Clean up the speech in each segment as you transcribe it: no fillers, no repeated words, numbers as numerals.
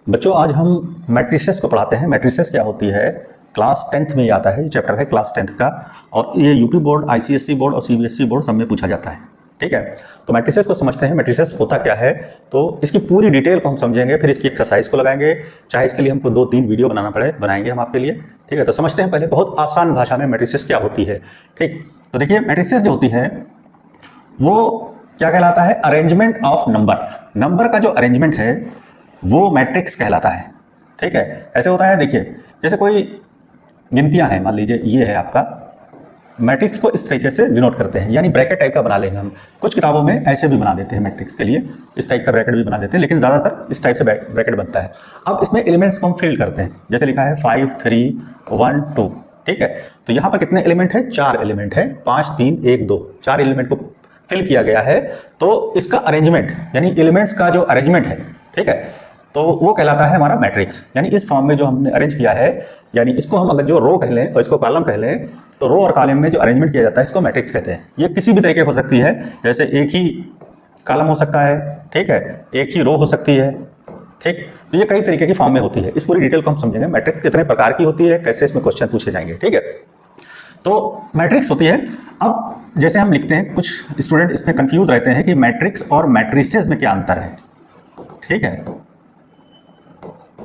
बच्चों आज हम मैट्रिसेस को पढ़ाते हैं। मैट्रिसेस क्या होती है, क्लास 10th में ही आता है, ये चैप्टर है क्लास 10th का, और ये यूपी बोर्ड, आईसीएसई बोर्ड और सीबीएसई बोर्ड सब में पूछा जाता है। ठीक है, तो मैट्रिसेस को समझते हैं। मैट्रिसेस होता क्या है, तो इसकी पूरी डिटेल को हम समझेंगे, फिर इसकी एक्सरसाइज को लगाएंगे। चाहे इसके लिए हमको 2-3 वीडियो बनाना पड़े, बनाएंगे हम आपके लिए। ठीक है, तो समझते हैं पहले बहुत आसान भाषा में मैट्रिसेस क्या होती है। ठीक, तो देखिए मैट्रिसेस जो होती है वो क्या कहलाता है, अरेंजमेंट ऑफ नंबर। नंबर का जो अरेंजमेंट है वो मैट्रिक्स कहलाता है। ठीक है, ऐसे होता है, देखिए जैसे कोई गिनतियां हैं, मान लीजिए ये है आपका, मैट्रिक्स को इस तरीके से डिनोट करते हैं, यानी ब्रैकेट टाइप का बना लेंगे हम। कुछ किताबों में ऐसे भी बना देते हैं, मैट्रिक्स के लिए इस टाइप का ब्रैकेट भी बना देते हैं, लेकिन ज़्यादातर इस टाइप से ब्रैकेट बनता है। अब इसमें एलिमेंट्स को हम फिल करते हैं, जैसे लिखा है 5 3 1 2। ठीक है, तो यहाँ पर कितने एलिमेंट है, 4 एलिमेंट है, 5 3 1 2, 4 एलिमेंट को फिल किया गया है। तो इसका अरेंजमेंट यानी एलिमेंट्स का जो अरेंजमेंट है, ठीक है, तो वो कहलाता है हमारा मैट्रिक्स। यानी इस फॉर्म में जो हमने अरेंज किया है, यानी इसको हम अगर जो रो कह लें और इसको कॉलम कह लें, तो रो और कॉलम में जो अरेंजमेंट किया जाता है इसको मैट्रिक्स कहते हैं। ये किसी भी तरीके हो सकती है, जैसे एक ही कॉलम हो सकता है, ठीक है, एक ही रो हो सकती है। ठीक, तो ये कई तरीके की फॉर्म में होती है। इस पूरी डिटेल को हम समझेंगे, मैट्रिक्स कितने प्रकार की होती है, कैसे इसमें क्वेश्चन पूछे जाएंगे। ठीक है, तो मैट्रिक्स होती है। अब जैसे हम लिखते हैं, कुछ स्टूडेंट इसमें कंफ्यूज रहते हैं कि मैट्रिक्स और मैट्रिसेस में क्या अंतर है। ठीक है,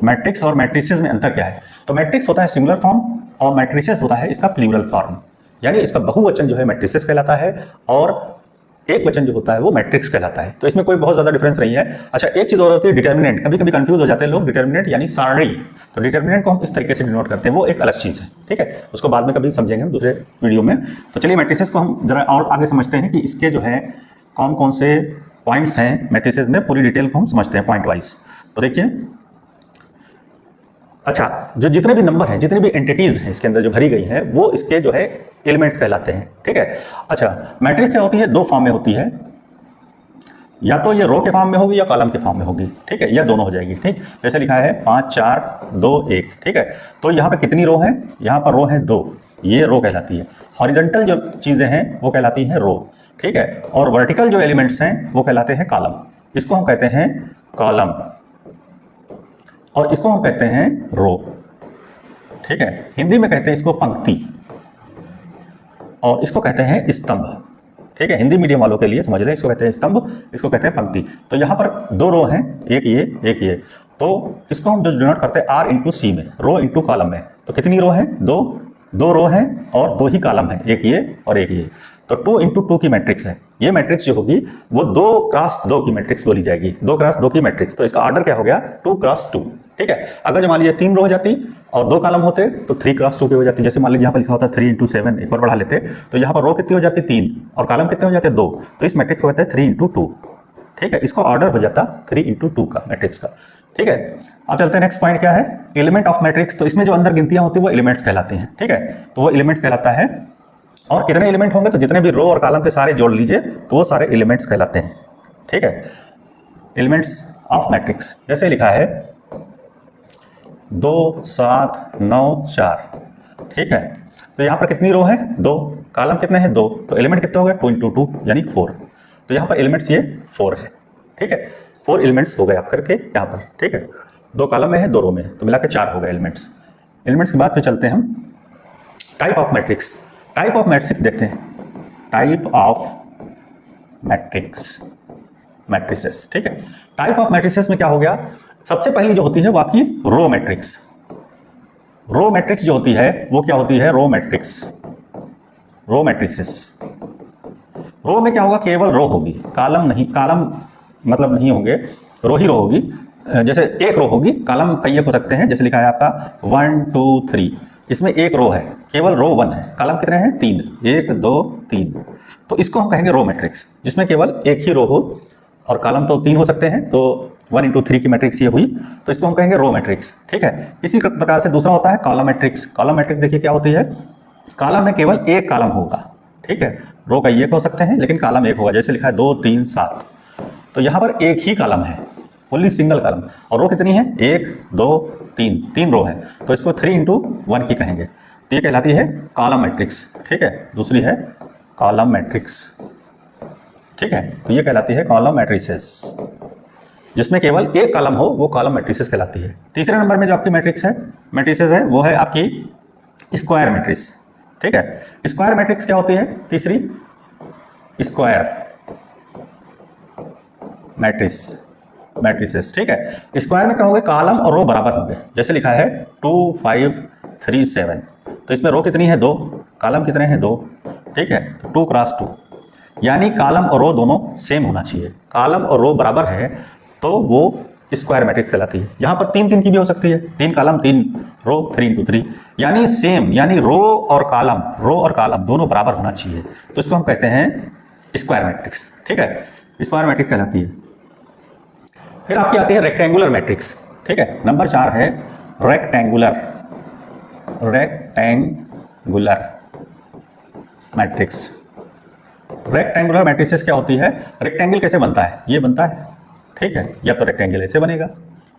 मैट्रिक्स और मैट्रिसेस में अंतर क्या है, तो मैट्रिक्स होता है सिंगुलर फॉर्म और मैट्रिसेस होता है इसका प्लूरल फॉर्म, यानी इसका बहुवचन जो है मैट्रिसेस कहलाता है और एक वचन जो होता है वो मैट्रिक्स कहलाता है। तो इसमें कोई बहुत ज्यादा डिफरेंस नहीं है। अच्छा, एक चीज और होती है डिटर्मिनेंट। कभी कभी कंफ्यूज हो जाते हैं लोग, डिटर्मिनेंट यानी सारणी। तो डिटर्मिनेंट को हम इस तरीके से डिनोट करते हैं, वो एक अलग चीज है। ठीक है, उसको बाद में कभी समझेंगे हम दूसरे वीडियो में। तो चलिए मैट्रिसेस को हम जरा और आगे समझते हैं कि इसके जो है कौन कौन से पॉइंट्स हैं मैट्रिसेस में, पूरी डिटेल को हम समझते हैं पॉइंट वाइज। तो देखिए, अच्छा, जो जितने भी नंबर हैं, जितनी भी एंटिटीज हैं इसके अंदर जो भरी गई हैं, वो इसके जो है एलिमेंट्स कहलाते हैं। ठीक है, अच्छा, मैट्रिक्स क्या होती है, दो फॉर्म में होती है, या तो ये रो के फॉर्म में होगी या कॉलम के फॉर्म में होगी। ठीक है, या दोनों हो जाएगी। ठीक, जैसे लिखा है 5 4 2 1। ठीक है, तो यहाँ पर कितनी रो है, यहाँ पर रो है 2, ये रो कहलाती है। हॉरिजॉन्टल जो चीजें हैं वो कहलाती हैं रो। ठीक है, और वर्टिकल जो एलिमेंट्स हैं वो कहलाते हैं कॉलम। इसको हम कहते हैं कॉलम और इसको हम कहते हैं रो। ठीक है, हिंदी में कहते हैं इसको पंक्ति और इसको कहते हैं स्तंभ। ठीक है, हिंदी मीडियम वालों के लिए समझ लें, इसको कहते हैं स्तंभ, इसको कहते हैं पंक्ति। तो यहाँ पर 2 रो हैं, एक ये, तो इसको हम जो डिनोट करते हैं आर इंटू सी में, रो इंटू कॉलम में। तो कितनी रो है, 2 रो हैं और 2 ही कॉलम है, एक ये और एक ये। तो 2 इंटू 2 की मैट्रिक्स है। ये मैट्रिक्स जो होगी वो 2 क्रॉस 2 की मैट्रिक्स बोली जाएगी, 2 क्रॉस 2 की मैट्रिक्स। तो इसका ऑर्डर क्या हो गया, 2 क्रॉस 2। ठीक है, अगर जो मान लीजिए 3 रो हो जाती और 2 कॉलम होते तो 3 क्रॉस 2 की हो जाती। जैसे मान लीजिए यहाँ पर लिखा होता 3 इंटू 7, एक बार बढ़ा लेते तो यहाँ पर रो कितनी हो जाती, 3, और कॉलम कितने हो जाते, 2। तो इस मैट्रिक्स को कहते हैं 3 इंटू 2। ठीक है, इसका ऑर्डर हो जाता 3 इंटू 2 का मैट्रिक्स का। ठीक है, अब चलते हैं नेक्स्ट पॉइंट क्या है, एलिमेंट ऑफ मैट्रिक्स। तो इसमें जो अंदर गिनतियां होती है वो एलिमेंट्स कहलाती हैं। ठीक है, तो वो एलिमेंट्स कहलाता है। और कितने एलिमेंट होंगे, तो जितने भी रो और कॉलम के सारे जोड़ लीजिए तो वो सारे एलिमेंट्स कहलाते हैं। ठीक है, एलिमेंट्स ऑफ मैट्रिक्स जैसे लिखा है 2 7 9 4। ठीक है, तो यहाँ पर कितनी रो है, 2, कॉलम कितने हैं, 2, तो एलिमेंट कितने हो गए, 2 इंटू 2 यानी 4। तो यहाँ पर एलिमेंट्स ये 4 है। ठीक है, 4 एलिमेंट्स हो गए आप करके यहाँ पर। ठीक है, 2 कॉलम में है, 2 रो में है, तो मिला के 4 हो गए एलिमेंट्स। एलिमेंट्स के बाद फिर चलते हैं हम type of matrix. Type of matrix देखते हैं, टाइप ऑफ मैट्रिक्स, मैट्रिसेस। ठीक है, टाइप ऑफ मैट्रिसेस में क्या हो गया, सबसे पहली जो होती है वो आपकी रो मैट्रिक्स। रो मैट्रिक्स जो होती है वो क्या होती है, रो मैट्रिक्स, रो मैट्रिसेस। रो में क्या होगा, केवल रो होगी, कॉलम नहीं, कॉलम मतलब नहीं होंगे, रो ही रो होगी। जैसे एक रो होगी, कॉलम कई हो सकते हैं, जैसे लिखा है आपका 1 2 3, इसमें एक रो है, केवल रो 1 है, कॉलम कितने हैं, 3, 1 2 3। तो इसको हम कहेंगे रो मैट्रिक्स, जिसमें केवल एक ही रो हो और कॉलम तो 3 हो सकते हैं, तो 1 इंटू 3 की मैट्रिक्स ये हुई, तो इसको हम कहेंगे रो मैट्रिक्स। ठीक है, इसी प्रकार से दूसरा होता है कॉलम मैट्रिक्स। कॉलम मैट्रिक्स देखिए क्या होती है, कॉलम में केवल एक कॉलम होगा। ठीक है, रो का एक हो सकते हैं लेकिन कॉलम एक होगा, जैसे लिखा है 2 3 7, तो यहाँ पर एक ही कॉलम है, ओनली सिंगल कॉलम, और रो कितनी है, 1 2 3, 3 रो है, तो इसको 3 इंटू 1 की कहेंगे। तो ये कहलाती है कॉलम मैट्रिक्स। ठीक है, दूसरी है कॉलम मैट्रिक्स। ठीक है, तो ये कहलाती है कॉलम मैट्रिसेस। जिसमें केवल एक कॉलम हो वो कॉलम मैट्रिसेस कहलाती है। तीसरे नंबर में जो आपकी मैट्रिसेस है वो है आपकी स्क्वायर मैट्रिक्स। ठीक है, स्क्वायर मैट्रिक्स क्या होती है? तीसरी स्क्वायर मैट्रिसेस। ठीक है, स्क्वायर में क्या होंगे? कॉलम और रो बराबर होंगे। जैसे लिखा है 2 5 3 7, तो इसमें रो कितनी है? 2, कॉलम कितने हैं? 2। ठीक है, तो 2 क्रॉस 2, यानी कॉलम और रो दोनों सेम होना चाहिए। कॉलम और रो बराबर है तो वो स्क्वायर मैट्रिक्स कहलाती है। यहाँ पर 3 3 की भी हो सकती है, 3 कॉलम 3 रो, 3 × 3, यानी सेम, यानी रो और कॉलम दोनों बराबर होना चाहिए, तो इसको हम कहते हैं स्क्वायर मैट्रिक्स। ठीक है, स्क्वायर मैट्रिक्स कहलाती है। फिर आपकी आती है रेक्टेंगुलर मैट्रिक्स। ठीक है, नंबर 4 है रेक्टेंगुलर मैट्रिक्स। रेक्टेंगुलर मैट्रिसेस क्या होती है? रेक्टेंगल कैसे बनता है? ये बनता है, ठीक है, या तो रेक्टेंगल ऐसे बनेगा।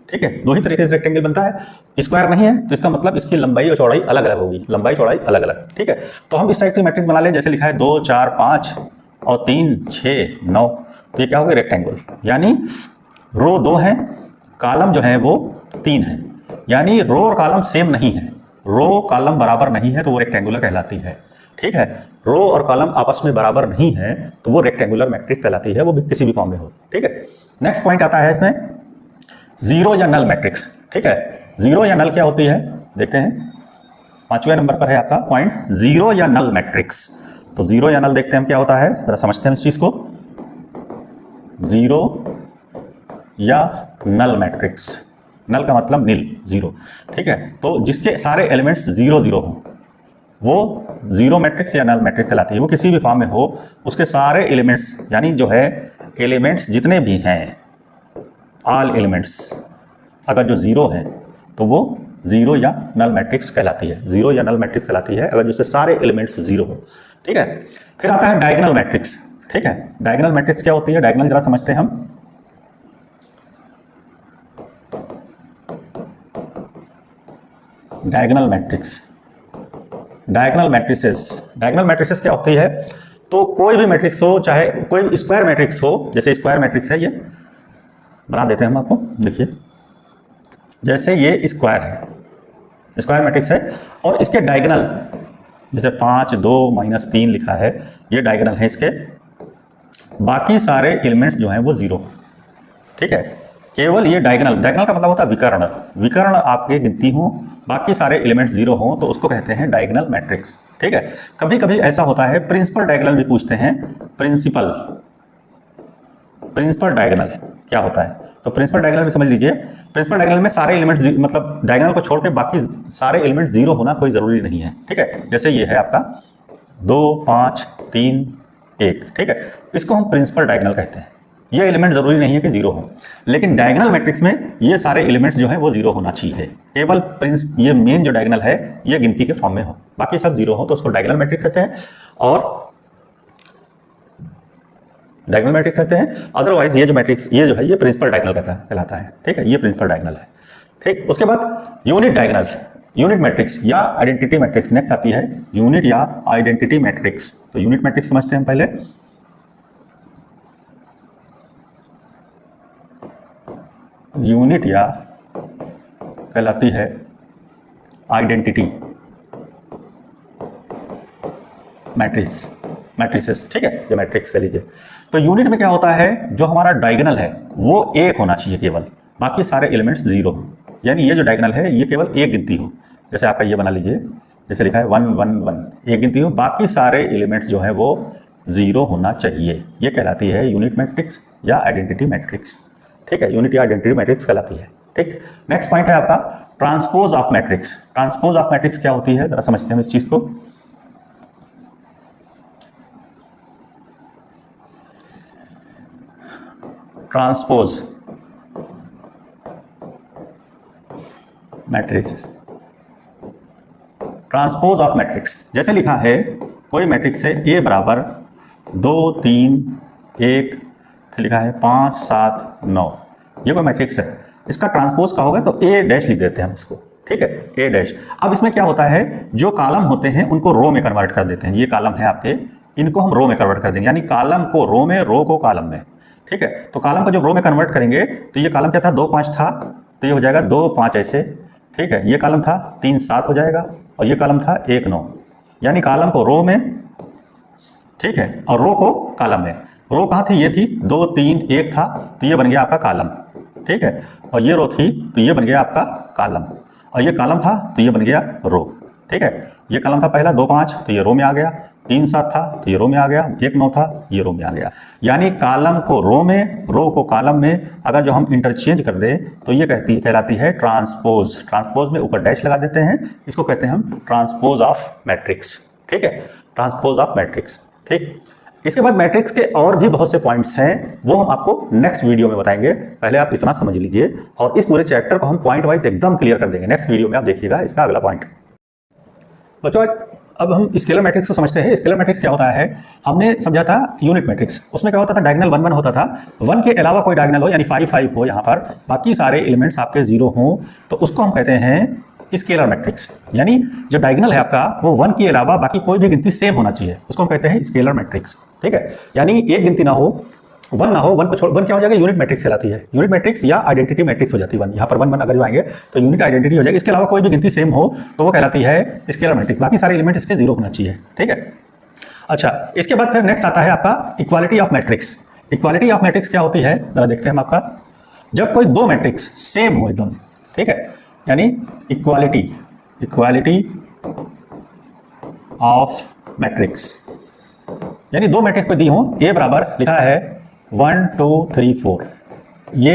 ठीक है, 2 ही तरीके से रेक्टेंगल बनता है। स्क्वायर नहीं है तो इसका मतलब इसकी लंबाई और चौड़ाई अलग अलग होगी, लंबाई चौड़ाई अलग अलग। ठीक है, तो हम इस टाइप की मैट्रिक्स बना लें, जैसे लिखा है 2 4 5 और 3 6 9, तो ये क्या होगा? रेक्टेंगल, यानी रो 2 है, कॉलम जो है वो 3 है, यानी रो और कॉलम सेम नहीं है, रो कॉलम बराबर नहीं है तो वो रेक्टेंगुलर कहलाती है। ठीक है, रो और कॉलम आपस में बराबर नहीं है तो वो रेक्टेंगुलर मैट्रिक्स कहलाती है, वो भी किसी भी फॉर्म में हो। ठीक है, नेक्स्ट पॉइंट आता है इसमें जीरो या नल मैट्रिक्स। ठीक है, जीरो या नल क्या होती है देखते हैं। 5वें नंबर पर है आपका पॉइंट जीरो या नल मैट्रिक्स। तो जीरो या नल देखते हैं हम क्या होता है, जरा समझते हैं इस चीज को। जीरो या नल मैट्रिक्स, नल का मतलब नील, जीरो। ठीक है, तो जिसके सारे एलिमेंट्स 0 0 हो वो जीरो मैट्रिक्स या नल मैट्रिक्स कहलाती है। वो किसी भी फॉर्म में हो, उसके सारे एलिमेंट्स, यानी जो है एलिमेंट्स जितने भी हैं, ऑल एलिमेंट्स अगर जो 0 हैं तो वो जीरो या नल मैट्रिक्स कहलाती है। जीरो या नल मैट्रिक्स कहलाती है अगर जिससे सारे एलिमेंट्स 0 हो। ठीक है, फिर आता है डायगोनल मैट्रिक्स। ठीक है, डायगोनल मैट्रिक्स क्या होती है? डायगोनल जरा समझते हैं हम। डायगोनल मैट्रिसेस क्या होती है? तो कोई भी मैट्रिक्स हो, चाहे कोई स्क्वायर मैट्रिक्स हो, जैसे स्क्वायर मैट्रिक्स है, ये बना देते हैं हम आपको। देखिए, जैसे ये स्क्वायर है, स्क्वायर मैट्रिक्स है, और इसके डायगोनल जैसे 5 2 -3 लिखा है, ये डायगोनल है इसके। बाकी सारे एलिमेंट्स जो हैं वो 0। ठीक है, केवल ये डायगोनल का मतलब होता है विकर्ण आपके गिनती हो, बाकी सारे एलिमेंट्स 0 हो तो उसको कहते हैं डायगोनल मैट्रिक्स। ठीक है, कभी कभी ऐसा होता है प्रिंसिपल डायगोनल भी पूछते हैं। प्रिंसिपल डायगोनल क्या होता है? तो प्रिंसिपल डायगोनल में समझ लीजिए, प्रिंसिपल डायगोनल में सारे एलिमेंट्स मतलब डायगोनल को छोड़ के बाकी सारे एलिमेंट्स 0 होना कोई जरूरी नहीं है। ठीक है, जैसे ये है आपका 2 5 3 1। ठीक है, इसको हम प्रिंसिपल डायगोनल कहते हैं। ये एलिमेंट जरूरी नहीं है कि 0 हो, लेकिन डायगोनल मैट्रिक्स में ये सारे एलिमेंट्स जो हैं वो 0 होना चाहिए। केवल ये मेन जो डायगोनल है ये गिनती के फॉर्म में हो, बाकी सब 0 हो तो उसको डायगोनल मैट्रिक्स कहते हैं, और डायगोनल मैट्रिक्स कहते हैं। अदरवाइज ये जो मैट्रिक्स ये प्रिंसिपल डायगोनल कहलाता है। ठीक है, ये प्रिंसिपल डायगोनल है। ठीक, उसके बाद यूनिट मैट्रिक्स या आइडेंटिटी मैट्रिक्स नेक्स्ट आती है। यूनिट या आइडेंटिटी मैट्रिक्स, तो यूनिट मैट्रिक्स समझते हैं पहले। यूनिट या कहलाती है आइडेंटिटी मैट्रिसेस। ठीक है, ये मैट्रिक्स कह लीजिए। तो यूनिट में क्या होता है, जो हमारा डायगोनल है वो 1 होना चाहिए केवल, बाकी सारे एलिमेंट्स 0 हो, यानी ये जो डायगोनल है ये केवल एक गिनती हो। जैसे आपका ये बना लीजिए, जैसे लिखा है 1 1 1, एक गिनती हो, बाकी सारे एलिमेंट्स जो है वो 0 होना चाहिए। ये कहलाती है यूनिट मैट्रिक्स या आइडेंटिटी मैट्रिक्स। ठीक है, यूनिट या आइडेंटिटी मैट्रिक्स कहलाती है। ठीक, नेक्स्ट पॉइंट है आपका transpose of matrix. Transpose of matrix क्या होती है, जरा समझते हैं इस चीज को। Transpose matrix, transpose of matrix, जैसे लिखा है कोई मैट्रिक्स है A बराबर 2 3 1, लिखा है 5 7 9, ये कोई मैट्रिक्स है। इसका ट्रांसपोज का होगा तो A डैश लिख देते हैं हम इसको। ठीक है, A डैश। अब इसमें क्या होता है, जो कॉलम होते हैं उनको रो में कन्वर्ट कर देते हैं। ये कॉलम है आपके, इनको हम रो में कन्वर्ट कर देंगे, यानी कॉलम को रो में, रो को कॉलम में। ठीक है। तो कॉलम को जब रो में कन्वर्ट करेंगे तो ये कॉलम क्या था, 2 5 था, तो ये हो जाएगा 2 5 ऐसे, ठीक है। ये कॉलम था 3 7 हो जाएगा, और ये कॉलम था 1 9, यानी कॉलम को रो में, ठीक है, और रो को कॉलम में। रो कहाँ थी, ये थी 2 3 1 था, तो ये बन गया आपका कॉलम, ठीक है। और ये रो थी तो ये बन गया आपका कॉलम, और ये कॉलम था तो ये बन गया रो, ठीक है। ये कॉलम था पहला 2 5, तो ये रो में आ गया, 3 7 था तो ये रो में आ गया, 1 9 था ये रो में आ गया। यानी कॉलम को रो में, रो को कॉलम में अगर जो हम इंटरचेंज कर दे तो ये कहलाती है ट्रांसपोज। ट्रांसपोज में ऊपर डैश लगा देते हैं, इसको कहते हैं हम ट्रांसपोज ऑफ मैट्रिक्स, ठीक है, ट्रांसपोज ऑफ मैट्रिक्स, ठीक। इसके बाद मैट्रिक्स के और भी बहुत से पॉइंट्स हैं, वो हम आपको नेक्स्ट वीडियो में बताएंगे। पहले आप इतना समझ लीजिए, और इस पूरे चैप्टर को हम पॉइंट वाइज एकदम क्लियर कर देंगे। नेक्स्ट वीडियो में आप देखिएगा इसका अगला पॉइंट। बच्चों अब हम स्केलर मैट्रिक्स को समझते हैं। स्केलर मैट्रिक्स क्या होता है, हमने समझा था यूनिट मैट्रिक्स। उसमें क्या होता था, डायगोनल 1 1 होता था, 1 के अलावा कोई डायगोनल हो, यानी 5 5 हो, यहाँ पर बाकी सारे एलिमेंट्स आपके 0 हों, तो उसको हम कहते हैं स्केलर मैट्रिक्स। यानी जो डायगोनल है आपका वो 1 के अलावा बाकी कोई भी गिनती सेम होना चाहिए, उसको हम कहते हैं स्केलर मैट्रिक्स, ठीक है। यानी एक गिनती ना हो, 1 ना हो, 1 को छोड़, 1 क्या हो जाएगा, यूनिट मैट्रिक्स कहलाती है। यूनिट मैट्रिक्स या आइडेंटिटी मैट्रिक्स हो जाती है 1, यहाँ पर 1 1 अगर जो आएंगे तो यूनिट आइडेंटिटी हो जाएगी। इसके अलावा कोई भी गिनती सेम हो तो वो कहलाती है स्केलर मैट्रिक्स, बाकी सारे एलिमेंट इसके 0 होना चाहिए, ठीक है। अच्छा, इसके बाद फिर नेक्स्ट आता है आपका equality of matrix. Equality of matrix क्या होती है, जरा देखते हैं हम आपका। जब कोई दो मैट्रिक्स सेम हो एकदम, ठीक है, यानी इक्वालिटी ऑफ मैट्रिक्स, यानी दो मैट्रिक्स पे दी हो, ए बराबर लिखा है 1 2 3 4, ये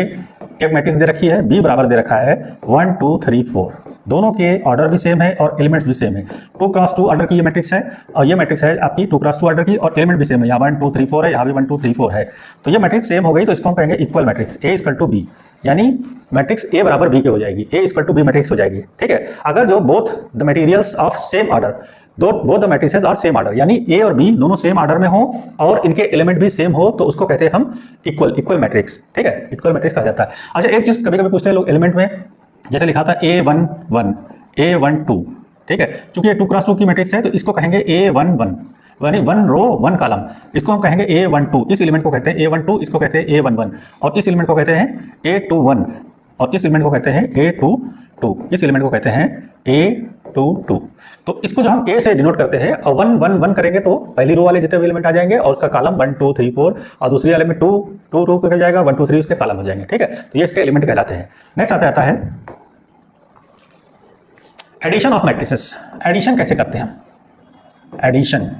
एक मैट्रिक्स दे रखी है, बी बराबर दे रखा है 1 2 3 4, दोनों के ऑर्डर भी सेम है और एलिमेंट्स भी सेम है। 2 क्रॉस 2 ऑर्डर की ये मैट्रिक्स है, और ये मैट्रिक्स है आपकी 2 क्रॉस 2 ऑर्डर की, और एलिमेंट भी सेम है, यहाँ 1 2 3 4 है, यहाँ भी 1 2 3 4 है। तो ये मैट्रिक्स सेम हो गई, तो इसको हम कहेंगे equal matrix, A equal to B, यानी मैट्रिक्स ए बराबर बी के हो जाएगी, A equal to B matrix हो जाएगी, ठीक है। अगर जो both the materials of same order, both the matrices are same order, यानी ए और बी दोनों सेम ऑर्डर में हो और इनके एलिमेंट भी सेम हो, तो उसको कहते हैं हम इक्वल मैट्रिक्स, ठीक है, इक्वल मैट्रिक्स कहा जाता है। अच्छा, एक चीज कभी कभी पूछते हैं लोग एलिमेंट में, जैसे लिखा था A1 1 A1 2, ठीक है, चूंकि ये 2 क्रॉस 2 की मैट्रिक्स है तो इसको कहेंगे A1 1, यानी 1 रो 1 कॉलम, इसको हम कहेंगे A1 2, इस एलिमेंट को कहते हैं A1 2, इसको कहते हैं A1 1, और इस एलिमेंट को कहते हैं A21, और इस एलिमेंट को कहते हैं A22, इस एलिमेंट को कहते हैं A22। तो इसको जो हम A से डिनोट करते हैं और 1 1 1 करेंगे तो पहली रो वाले जितने भी एलिमेंट आ जाएंगे और उसका कॉलम 1 2 3 4, और दूसरी वाले में 2 2 2 कर जाएगा, 1 2 3 उसके कॉलम हो जाएंगे, ठीक है। तो ये इसके एलिमेंट कहलाते हैं। नेक्स्ट आता है एडिशन ऑफ मैट्रिसेस। एडिशन कैसे करते हैं हम, एडिशन।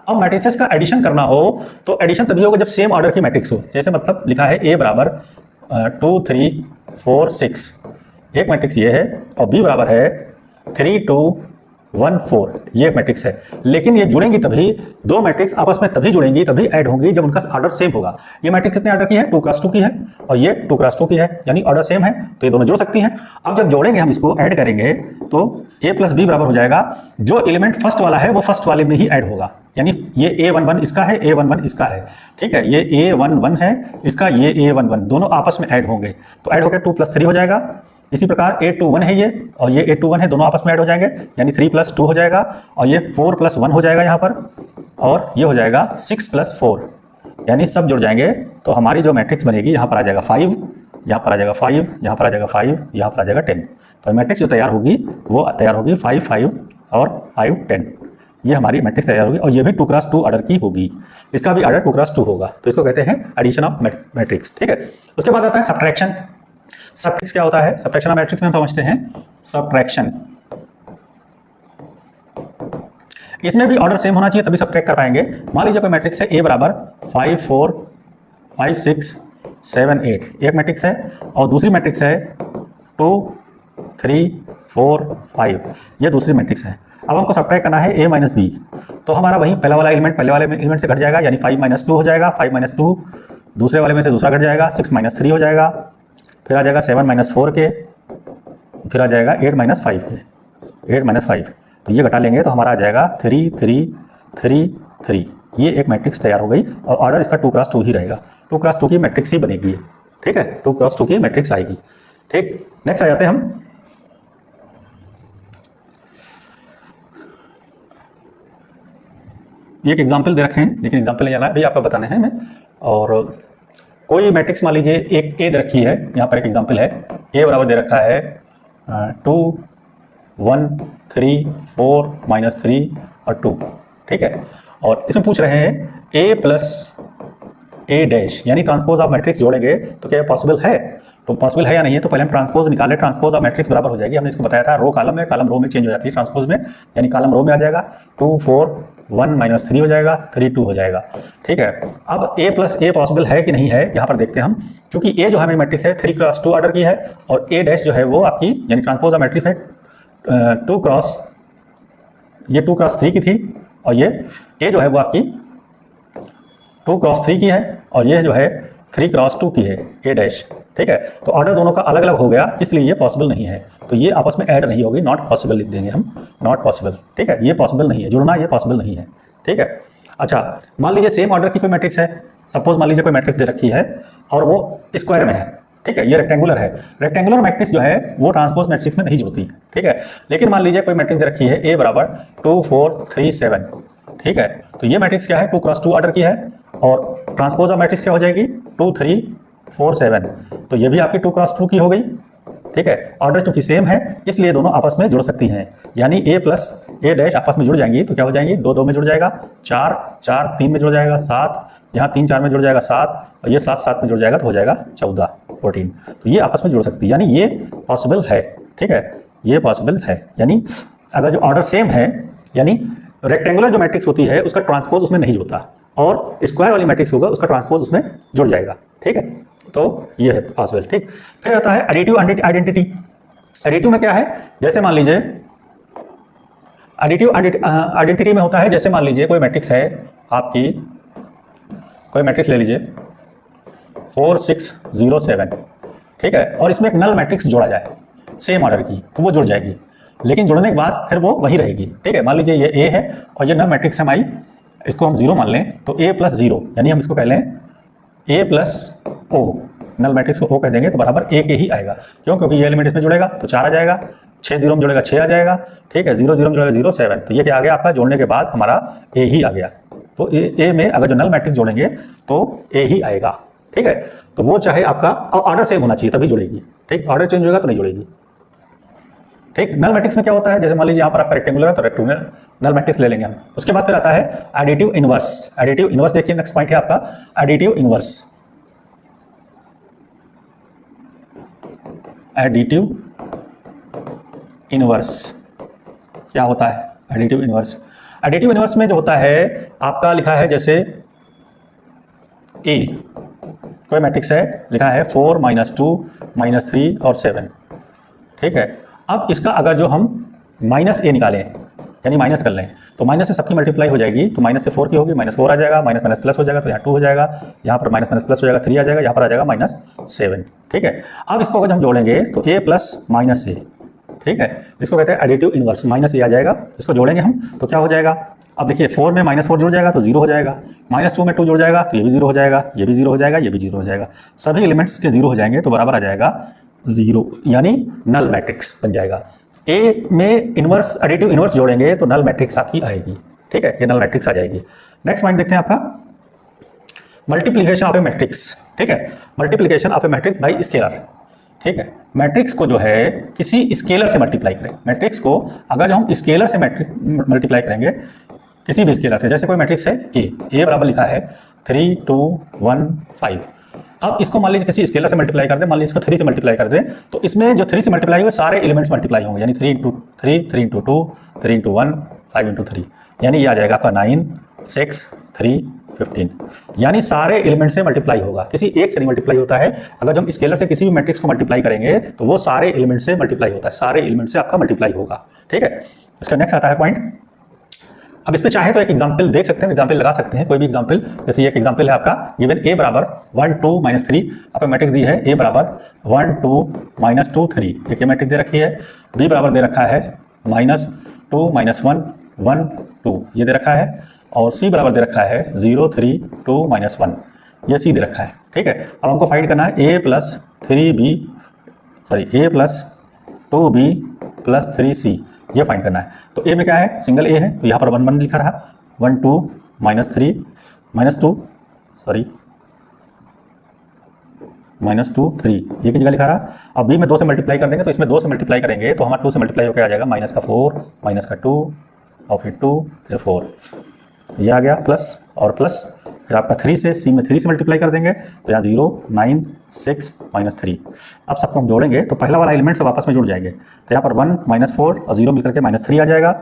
अब मैट्रिसेस का एडिशन करना हो तो एडिशन तभी होगा जब सेम ऑर्डर की मैट्रिक्स हो। जैसे मतलब लिखा है A बराबर 2 3 4 6, एक मैट्रिक्स ये है, और B बराबर है 3 2 1 4, ये मैट्रिक्स है। लेकिन ये जुड़ेंगी तभी, दो मैट्रिक्स आपस में तभी जुड़ेंगी, तभी ऐड होंगी जब उनका ऑर्डर सेम होगा। ये मैट्रिक्स कितने ऑर्डर की है, 2 क्रॉस 2 की है, और ये 2 क्रॉस 2 की है, यानी ऑर्डर सेम है, तो ये दोनों जुड़ सकती हैं। अब जब जोड़ेंगे हम इसको, ऐड करेंगे, तो A प्लस बी बराबर हो जाएगा, जो एलिमेंट फर्स्ट वाला है वो फर्स्ट वाले में ही ऐड होगा, यानी ये A11 इसका है, A11 इसका है, ठीक है, ये A11 है इसका, ये A11, दोनों आपस में ऐड होंगे, तो ऐड होकर 2 + 3 हो जाएगा। इसी प्रकार A21 है ये, और ये A21 है, दोनों आपस में ऐड हो जाएंगे, यानी 3 + 2 हो जाएगा, और ये 4 + 1 हो जाएगा यहाँ पर, और ये हो जाएगा 6 + 4, यानी सब जुड़ जाएंगे। तो हमारी जो मैट्रिक्स बनेगी, यहाँ पर आ जाएगा 5, यहाँ पर आ जाएगा 5, यहाँ पर आ जाएगा 5, यहाँ पर आ जाएगा 10। तो मैट्रिक्स जो तैयार होगी वो तैयार होगी 5 5 और 5 10, ये हमारी मैट्रिक्स तैयार होगी, और ये भी 2 क्रॉस 2 ऑर्डर की होगी, इसका भी ऑर्डर 2 क्रॉस 2 होगा, तो इसको कहते हैं एडिशन ऑफ मैट्रिक्स, ठीक है। उसके बाद आता है सब्ट्रैक्शन। सब्ट्रैक्शन क्या होता है, सब्ट्रैक्शन ऑफ मैट्रिक्स में हम समझते हैं सब्ट्रैक्शन। इसमें भी ऑर्डर सेम होना चाहिए तभी सब्ट्रैक्ट कर पाएंगे। मान लीजिए कोई मैट्रिक्स है A बराबर 5 4 5 6 7 8, एक मैट्रिक्स है, और दूसरी मैट्रिक्स है 2 3 4 5, ये दूसरी मैट्रिक्स है। अब हमको सब्ट्रैक्ट करना है A माइनस बी, तो हमारा वही पहला वाला एलिमेंट पहले वाले एलिमेंट से घट जाएगा, यानी 5 - 2 हो जाएगा, 5 - 2 दूसरे वाले में से दूसरा घट जाएगा, 6 - 3 हो जाएगा, फिर आ जाएगा 7 - 4 के, फिर आ जाएगा 8 - 5 के, 8 - 5, तो ये घटा लेंगे तो हमारा आ जाएगा 3 3 3 3, ये एक मैट्रिक्स तैयार हो गई, और ऑर्डर इसका 2 क्रॉस 2 ही रहेगा, 2 क्रॉस 2 की मैट्रिक्स ही बनेगी, ठीक है, 2 क्रॉस 2 की मैट्रिक्स आएगी, ठीक। नेक्स्ट आ जाते हैं हम एक एग्जाम्पल दे रखे हैं, लेकिन एग्जाम्पल नहीं जाना है, अभी आपको बताने हैं हमें, और कोई मैट्रिक्स मान लीजिए एक ए दे रखी है, यहाँ पर एक एग्जांपल है, ए बराबर दे रखा है 2 1 3 4 -3 और 2, ठीक है। और इसमें पूछ रहे हैं ए प्लस ए डैश यानी ट्रांसपोज ऑफ मैट्रिक्स जोड़ेंगे तो क्या पॉसिबल है? तो पॉसिबल है या नहीं है, तो पहले हम ट्रांसपोज निकालें। ट्रांसपोज ऑफ मैट्रिक्स बराबर हो जाएगी, हमने इसको बताया था रो कॉलम में, कॉलम रो में चेंज हो जाती है ट्रांसपोज में, यानी कॉलम रो में आ जाएगा 2 4 1 -3 हो जाएगा, 3 2 हो जाएगा, ठीक है। अब ए प्लस ए पॉसिबल है कि नहीं है, यहाँ पर देखते हैं हम। क्योंकि ए जो हमें मैट्रिक्स है 3 क्रॉस 2 ऑर्डर की है और ए डैश जो है वो आपकी यानी ट्रांसपोज ऑफ मैट्रिक्स है 2 क्रॉस 3 की थी, और ये ए जो है वो आपकी 2 क्रॉस 3 की है, और ये जो है 3 क्रॉस 2 की है ए डैश, ठीक है। तो ऑर्डर दोनों का अलग अलग हो गया, इसलिए ये पॉसिबल नहीं है, तो ये आपस में ऐड नहीं होगी, नॉट पॉसिबल लिख देंगे हम, नॉट पॉसिबल, ठीक है। ये पॉसिबल नहीं है, जुड़ना ये पॉसिबल नहीं है, ठीक है। अच्छा, मान लीजिए सेम ऑर्डर की कोई मैट्रिक्स है, सपोज मान लीजिए कोई मैट्रिक्स दे रखी है और वो स्क्वायर में है, ठीक है, ये रेक्टेंगुलर है। रेक्टेंगुलर मैट्रिक्स जो है वो ट्रांसपोज मैट्रिक्स में नहीं जुड़ती, ठीक है। लेकिन मान लीजिए कोई मैट्रिक्स दे रखी है ए बराबर 2 4 3 7, ठीक है। तो ये मैट्रिक्स क्या है, 2 क्रॉस 2 ऑर्डर की है, और ट्रांसपोज ऑफ मैट्रिक्स क्या हो जाएगी 2 3 4 7, तो ये भी आपकी 2 क्रॉस 2 की हो गई, ठीक है। ऑर्डर चूंकि सेम है इसलिए दोनों आपस में जुड़ सकती हैं, यानी ए प्लस ए डैश आपस में जुड़ जाएंगी, तो क्या हो जाएंगी 2 2 में जुड़ जाएगा, 4 4 3 में जुड़ जाएगा 7, यहाँ 3 4 में जुड़ जाएगा 7, और ये 7 7 में जुड़ जाएगा तो हो जाएगा 14 14, तो ये आपस में जुड़ सकती है, यानी ये पॉसिबल है, ठीक है, ये पॉसिबल है। यानी अगर जो ऑर्डर सेम है, यानी रेक्टेंगुलर जो मैट्रिक्स होती है उसका ट्रांसपोज उसमें नहीं जुड़ता, और स्क्वायर वाली मैट्रिक्स होगा उसका ट्रांसपोज उसमें जुड़ जाएगा, ठीक है। तो ये है पॉसिबल, ठीक। फिर आता है एडिटिव आइडेंटिटी। एडिटिव में क्या है, जैसे मान लीजिए एडिटिव आइडेंटिटी में होता है, जैसे मान लीजिए कोई मैट्रिक्स है आपकी, कोई मैट्रिक्स ले लीजिए 4 6 0 7, ठीक है, और इसमें एक नल मैट्रिक्स जोड़ा जाए सेम ऑर्डर की, तो वो जुड़ जाएगी, लेकिन जुड़ने के बाद फिर वो वही रहेगी, ठीक है। मान लीजिए ये ए है और ये नल मैट्रिक्स है हमारी, इसको हम 0 मान लें, तो a प्लस 0 यानी हम इसको कह लें a plus O, null matrix को o कह देंगे तो बराबर a के ही आएगा, क्यों? क्योंकि ये एलिमेंट इसमें जुड़ेगा तो 4 आ जाएगा, 6 0 में जुड़ेगा 6 आ जाएगा, ठीक है, 0 0 में जुड़ेगा 0 7, तो ये क्या आ गया आपका, जोड़ने के बाद हमारा a ही आ गया। तो a में अगर जो नल मैट्रिक्स जोड़ेंगे तो a ही आएगा, ठीक है। तो वो चाहे आपका ऑर्डर सेम होना चाहिए तभी जुड़ेगी, ठीक, ऑर्डर चेंज होगा तो नहीं जुड़ेगी, ठीक। नल मैट्रिक्स में क्या होता है, जैसे मान लीजिए यहाँ पर आपका रेक्टेंगुलर है तो रेक्टेंगुलर नल मैट्रिक्स ले लेंगे हम। उसके बाद फिर आता है एडिटिव इनवर्स। एडिटिव इनवर्स देखिए, नेक्स्ट पॉइंट है आपका एडिटिव इनवर्स। एडिटिव इनवर्स क्या होता है? एडिटिव इनवर्स, एडिटिव इनवर्स में जो होता है आपका लिखा है, जैसे ए कोई मैट्रिक्स है, लिखा है 4 -2 -3 और 7, ठीक है। अब इसका अगर जो हम माइनस ए निकालें यानी माइनस कर लें तो माइनस से सबकी मल्टीप्लाई हो जाएगी, तो माइनस से 4 की होगी, -4 आ जाएगा, माइनस माइनस प्लस हो जाएगा तो यहाँ 2 हो जाएगा, यहाँ पर माइनस माइनस प्लस हो जाएगा 3 आ जाएगा, यहाँ पर आ जाएगा -7, ठीक है। अब इसको अगर हम जोड़ेंगे तो a प्लस माइनस ए, ठीक है, इसको कहते हैं एडिटिव इनवर्स, माइनस ए आ जाएगा, इसको जोड़ेंगे हम तो क्या हो जाएगा, अब देखिए 4 में -4 जुड़ जाएगा तो 0 हो जाएगा, -2 में 2 जुड़ जाएगा तो ये भी 0 हो जाएगा, ये भी 0 हो जाएगा, ये भी 0 हो जाएगा, सभी एलिमेंट्स के 0 हो जाएंगे तो बराबर आ जाएगा 0, यानी नल मैट्रिक्स बन जाएगा। ए में इनवर्स एडिटिव इनवर्स जोड़ेंगे तो नल मैट्रिक्स आपकी आएगी, ठीक है, ये नल मैट्रिक्स आ जाएगी। नेक्स्ट पॉइंट देखते हैं आपका मल्टीप्लिकेशन ऑफ ए मैट्रिक्स, ठीक है, multiplication of A matrix bye scalar, ठीक है। मैट्रिक्स को जो है किसी स्केलर से मल्टीप्लाई करें, मैट्रिक्स को अगर हम स्केलर से मल्टीप्लाई करेंगे किसी भी स्केलर से, जैसे कोई मैट्रिक्स है ए बराबर लिखा है 3 2 1 5, अब इसको मान लीजिए किसी स्केलर से मल्टीप्लाई कर दें, मान लीजिए इसको 3 से मल्टीप्लाई कर दें, तो इसमें जो 3 से मल्टीप्लाई हुए सारे एलिमेंट्स मल्टीप्लाई होंगे, यानी 3 × 3 3 × 2 3 × 1 5 × 3, यानी ये आ जाएगा आपका 9 6 3 15, यानी सारे एलिमेंट से मल्टीप्लाई होगा, किसी एक से नहीं मल्टीप्लाई होता है। अगर हम स्केलर से किसी भी मैट्रिक्स को मल्टीप्लाई करेंगे तो वो सारे एलिमेंट से मल्टीप्लाई होता है, सारे एलिमेंट से आपका मल्टीप्लाई होगा, ठीक है। इसका नेक्स्ट आता है पॉइंट, अब इस पे चाहे तो एक एग्जांपल देख सकते हैं, एग्जांपल लगा सकते हैं, कोई भी एग्जांपल, जैसे एक एग्जांपल है आपका गिवन a बराबर 1 2 -3, आपको मैट्रिक्स दी है a बराबर 1 2 -2 3, एक मैट्रिक्स दे रखी है, b बराबर दे रखा है -2 -1 1 2 ये दे रखा है, और c बराबर दे रखा है 0 3 2 -1, ये c दे रखा है, ठीक है। अब हमको फाइंड करना है a plus 2b plus 3c, ये फाइंड करना है। तो ए में क्या है, सिंगल ए है तो यहाँ पर 1 1 लिखा रहा, 1 2 -3 -2 सॉरी -2 3, ये की जगह लिखा रहा। अब b में 2 से मल्टीप्लाई कर देंगे तो इसमें 2 से मल्टीप्लाई करेंगे तो हमारा 2 से मल्टीप्लाई होकर आ जाएगा -4 -2 और फिर 2 फिर 4, ये आ गया प्लस और प्लस। फिर आपका 3 से c में 3 से मल्टीप्लाई कर देंगे तो यहाँ 0 9 6 -3। अब सबको हम जोड़ेंगे तो पहला वाला एलिमेंट सब आपस में जुड़ जाएंगे तो यहाँ पर 1 -4 और 0 मिलकर के -3 आ जाएगा।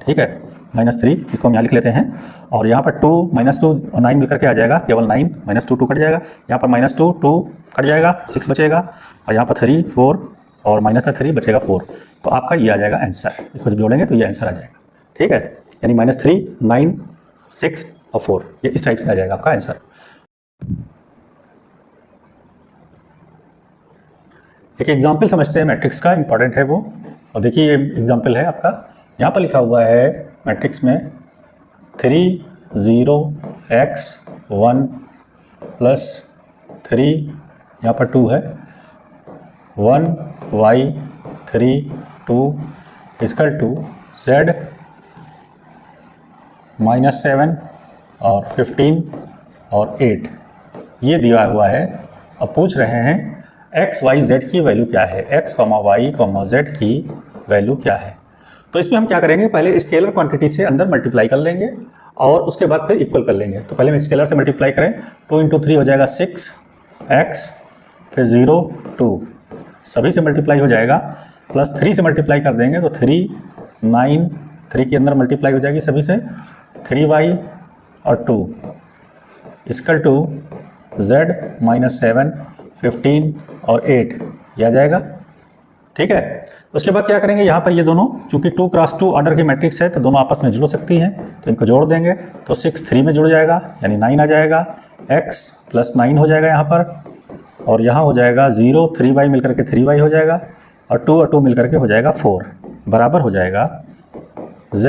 ठीक है, -3 इसको हम यहाँ लिख लेते हैं। और यहाँ पर 2 -2 और 9 मिलकर के आ जाएगा, केवल 9 -2 2 कट जाएगा। यहाँ पर -2 2 कट जाएगा, 6 बचेगा। और यहाँ पर 3 4 और माइनस का 3 बचेगा 4। तो आपका ये आ जाएगा आंसर, इसको जब जोड़ेंगे तो ये आंसर आ जाएगा। ठीक है, यानी -3 9 6 और 4, ये इस टाइप से आ जाएगा आपका आंसर। एक एग्जाम्पल समझते हैं मैट्रिक्स का, इंपॉर्टेंट है वो। और देखिए ये एग्जाम्पल है आपका, यहाँ पर लिखा हुआ है मैट्रिक्स में 3 0 x 1 प्लस 3, यहाँ पर 2 है, 1 y 3 2 इक्वल टू z -7 और 15 और 8, ये दिया हुआ है। अब पूछ रहे हैं x y z की वैल्यू क्या है, x y z की वैल्यू क्या है। तो इसमें हम क्या करेंगे, पहले स्केलर क्वांटिटी से अंदर मल्टीप्लाई कर लेंगे और उसके बाद फिर इक्वल कर लेंगे। तो पहले हम स्केलर से मल्टीप्लाई करें, 2 × 3 हो जाएगा 6x, फिर 0 2 सभी से मल्टीप्लाई हो जाएगा, प्लस 3 से मल्टीप्लाई कर देंगे तो 3 9 3 के अंदर मल्टीप्लाई हो जाएगी सभी से, 3y और 2 इक्वल टू z -7 15 और 8, यह आ जाएगा। ठीक है, उसके बाद क्या करेंगे, यहाँ पर ये दोनों चूंकि 2 × 2 ऑर्डर की मैट्रिक्स है तो दोनों आपस में जुड़ सकती हैं, तो इनको जोड़ देंगे तो 6 3 में जुड़ जाएगा, यानी 9 आ जाएगा। x + 9 हो जाएगा यहाँ पर, और यहाँ हो जाएगा 0 3y मिलकर के 3y हो जाएगा, और 2 और 2 मिलकर के हो जाएगा 4, बराबर हो जाएगा z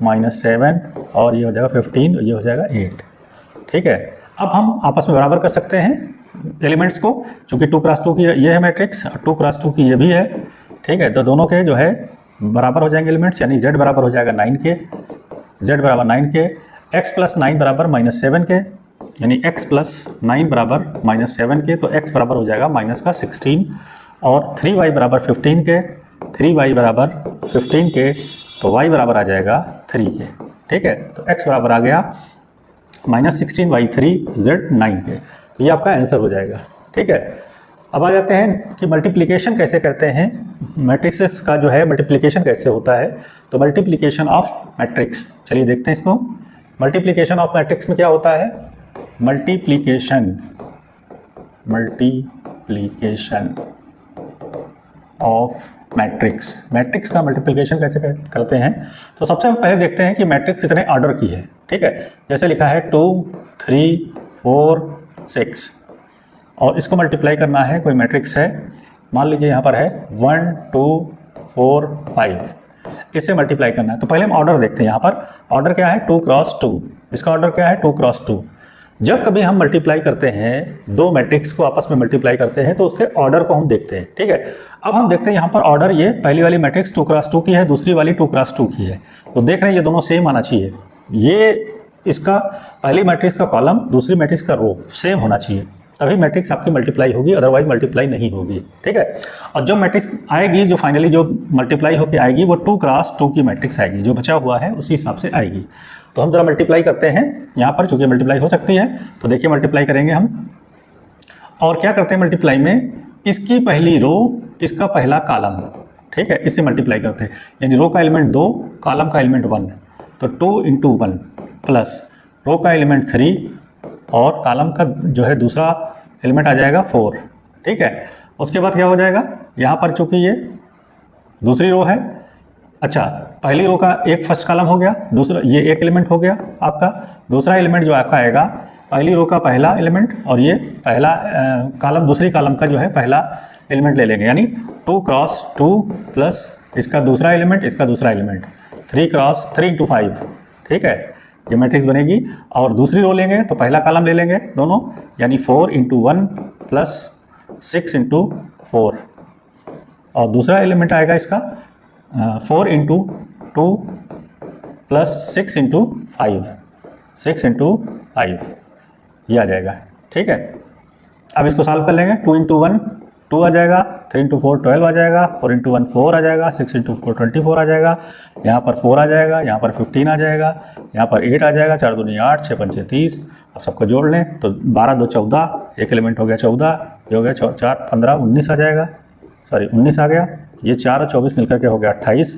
-7 और ये हो जाएगा 15, ये हो जाएगा 8। ठीक है, अब हम आपस में बराबर कर सकते हैं एलिमेंट्स को, चूंकि 2 × 2 की ये है मैट्रिक्स और 2 × 2 की ये भी है। ठीक है, तो दोनों के जो है बराबर हो जाएंगे एलिमेंट्स, यानी z बराबर हो जाएगा 9 के, z बराबर 9 के, x + 9 बराबर -7 के, यानी x + 9 बराबर -7 के, तो x बराबर हो जाएगा -16, और 3y बराबर 15 के, 3y बराबर 15 के, तो y बराबर आ जाएगा 3 के। ठीक है, तो x बराबर आ गया -16y 3 z 9 के, तो ये आपका आंसर हो जाएगा। ठीक है, अब आ जाते हैं कि मल्टीप्लिकेशन कैसे करते हैं, मैट्रिक्स का जो है मल्टीप्लिकेशन कैसे होता है। तो मल्टीप्लिकेशन ऑफ मैट्रिक्स, चलिए देखते हैं इसको। मल्टीप्लिकेशन ऑफ मैट्रिक्स में क्या होता है, मल्टीप्लिकेशन ऑफ मैट्रिक्स का मल्टीप्लिकेशन कैसे करते हैं। तो सबसे पहले देखते हैं कि मैट्रिक्स कितने ऑर्डर की है। ठीक है, जैसे लिखा है 2 3 4 6, और इसको मल्टीप्लाई करना है, कोई मैट्रिक्स है, मान लीजिए यहाँ पर है 1 2 4 5, इससे मल्टीप्लाई करना है। तो पहले हम ऑर्डर देखते हैं, यहाँ पर ऑर्डर क्या है 2 × 2, इसका ऑर्डर क्या है 2 × 2। जब कभी हम मल्टीप्लाई करते हैं, दो मैट्रिक्स को आपस में मल्टीप्लाई करते हैं, तो उसके ऑर्डर को हम देखते हैं। ठीक है, अब हम देखते हैं यहाँ पर ऑर्डर, ये पहली वाली मैट्रिक्स 2 × 2 की है, दूसरी वाली 2 × 2 की है, तो देख रहे हैं ये दोनों सेम आना चाहिए। ये इसका पहली मैट्रिक्स का कॉलम, दूसरी मैट्रिक्स का रो सेम होना चाहिए, तभी मैट्रिक्स आपकी मल्टीप्लाई होगी, अदरवाइज मल्टीप्लाई नहीं होगी। ठीक है, और जब मैट्रिक्स आएगी, जो फाइनली जो मल्टीप्लाई होकर आएगी, वो 2 × 2 की मैट्रिक्स आएगी, जो बचा हुआ है उसी हिसाब से आएगी। तो हम जरा मल्टीप्लाई करते हैं यहाँ पर, चूंकि मल्टीप्लाई हो सकती है, तो देखिए मल्टीप्लाई करेंगे हम। और क्या करते हैं मल्टीप्लाई में, इसकी पहली रो, इसका पहला कॉलम, ठीक है, इससे मल्टीप्लाई करते हैं, यानी रो का एलिमेंट 2, कॉलम का एलिमेंट 1, तो 2 × 1 प्लस रो का एलिमेंट 3 और कॉलम का जो है दूसरा एलिमेंट आ जाएगा 4। ठीक है, उसके बाद क्या हो जाएगा, यहाँ पर चूंकि ये दूसरी रो है, अच्छा पहली रो का एक फर्स्ट कॉलम हो गया, दूसरा ये एक एलिमेंट हो गया आपका, दूसरा एलिमेंट जो आपका आएगा पहली रो का पहला एलिमेंट, और ये पहला कॉलम दूसरी कॉलम का जो है पहला एलिमेंट ले लेंगे, यानी 2 × 2 प्लस इसका दूसरा एलिमेंट, इसका दूसरा एलिमेंट, 3 × 3 × 5। ठीक है, ये मैट्रिक्स बनेगी। और दूसरी रो लेंगे तो पहला कॉलम ले लेंगे दोनों, यानी 4 × 1 प्लस 6 × 4, और दूसरा एलिमेंट आएगा इसका 4 × 2 प्लस 6 × 5, 6 × 5, ये आ जाएगा। ठीक है, अब इसको सॉल्व कर लेंगे, 2 इंटू 1 2 आ जाएगा, 3 इंटू 4 12 आ जाएगा, 4 इंटू 1 4 आ जाएगा, 6 इंटू 4 24 आ जाएगा, यहाँ पर 4 आ जाएगा, यहाँ पर 15 आ जाएगा, यहाँ पर 8 आ जाएगा, 4 दूनी 8, 6 पंचे 30। अब सबको जोड़ लें तो 12 2 14, एक एलिमेंट हो गया 14, ये हो गया 4 15 19 आ जाएगा, सॉरी 19 आ गया, ये 4 और 24 मिलकर के हो गया 28,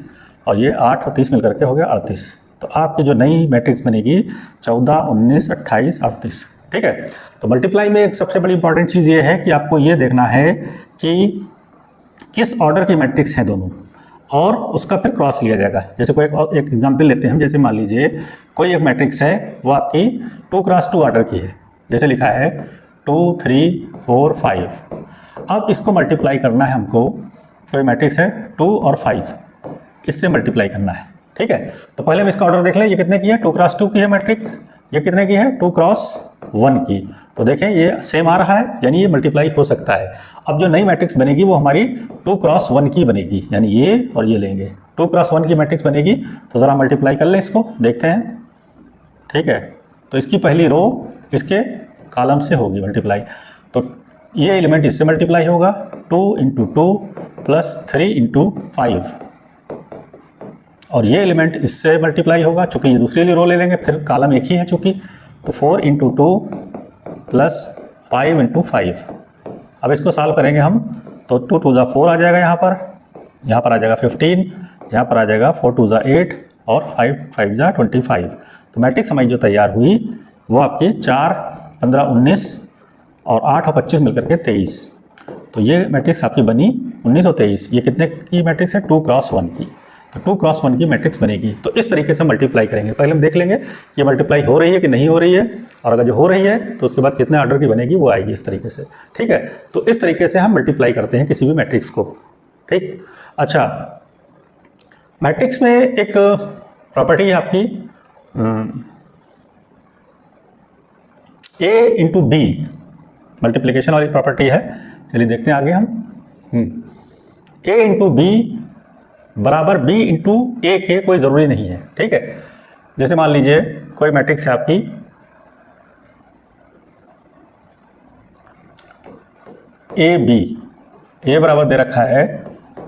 और ये 8 और 30 मिलकर के हो गया 38। तो आपकी जो नई मैट्रिक्स बनेगी 14 19 28 38। ठीक है, तो मल्टीप्लाई में एक सबसे बड़ी इंपॉर्टेंट चीज़ ये है कि आपको ये देखना है कि किस ऑर्डर की मैट्रिक्स हैं दोनों, और उसका फिर क्रॉस लिया जाएगा। जैसे कोई एक एग्जांपल लेते हैं हम, जैसे मान लीजिए कोई एक मैट्रिक्स है वो आपकी 2 क्रॉस 2 ऑर्डर की है, जैसे लिखा है 2 3 4 5। अब इसको मल्टीप्लाई करना है हमको, कोई मैट्रिक्स है 2 और 5, इससे मल्टीप्लाई करना है। ठीक है, तो पहले हम इसका ऑर्डर देख लें, ये कितने की है, 2 क्रॉस 2 की है मैट्रिक्स, ये कितने की है 2 क्रॉस 1 की। तो देखें ये सेम आ रहा है, यानी ये मल्टीप्लाई हो सकता है। अब जो नई मैट्रिक्स बनेगी वो हमारी 2 क्रॉस 1 की बनेगी, यानी ये और ये लेंगे, 2 क्रॉस 1 की मैट्रिक्स बनेगी। तो ज़रा मल्टीप्लाई कर लें इसको, देखते हैं। ठीक है, तो इसकी पहली रो इसके कॉलम से होगी मल्टीप्लाई, तो ये एलिमेंट इससे मल्टीप्लाई होगा, 2 इंटू 2 प्लस 3 इंटू 5, और ये एलिमेंट इससे मल्टीप्लाई होगा, चूँकि ये दूसरी रो ले लेंगे, फिर कॉलम एक ही है चूँकि, तो 4 इंटू 2 प्लस 5 इंटू 5। अब इसको सॉल्व करेंगे हम, तो 2 2 4 आ जाएगा, यहाँ पर आ जाएगा 15, यहाँ पर आ जाएगा 4 2 8, और 5 5 25। तो मैट्रिक्स हमारी जो तैयार हुई वो आपकी 4 15 19 और 8 और 25 मिलकर के 23। तो ये मैट्रिक्स आपकी बनी 19 और 23। ये कितने की मैट्रिक्स है, 2 क्रॉस 1 की। तो 2 क्रॉस 1 की मैट्रिक्स बनेगी। तो इस तरीके से मल्टीप्लाई करेंगे। पहले हम देख लेंगे कि मल्टीप्लाई हो रही है कि नहीं हो रही है, और अगर जो हो रही है तो उसके बाद कितने ऑर्डर की बनेगी वो आएगी इस तरीके से। ठीक है, तो इस तरीके से हम मल्टीप्लाई करते हैं किसी भी मैट्रिक्स को। ठीक, अच्छा, मैट्रिक्स में एक प्रॉपर्टी है आपकी A इंटू बी, मल्टीप्लीकेशन वाली प्रॉपर्टी है। चलिए देखते हैं आगे हम। A इंटू बी बराबर B इंटू ए के कोई ज़रूरी नहीं है। ठीक है, जैसे मान लीजिए कोई मैट्रिक्स है आपकी ए बी, ए बराबर दे रखा है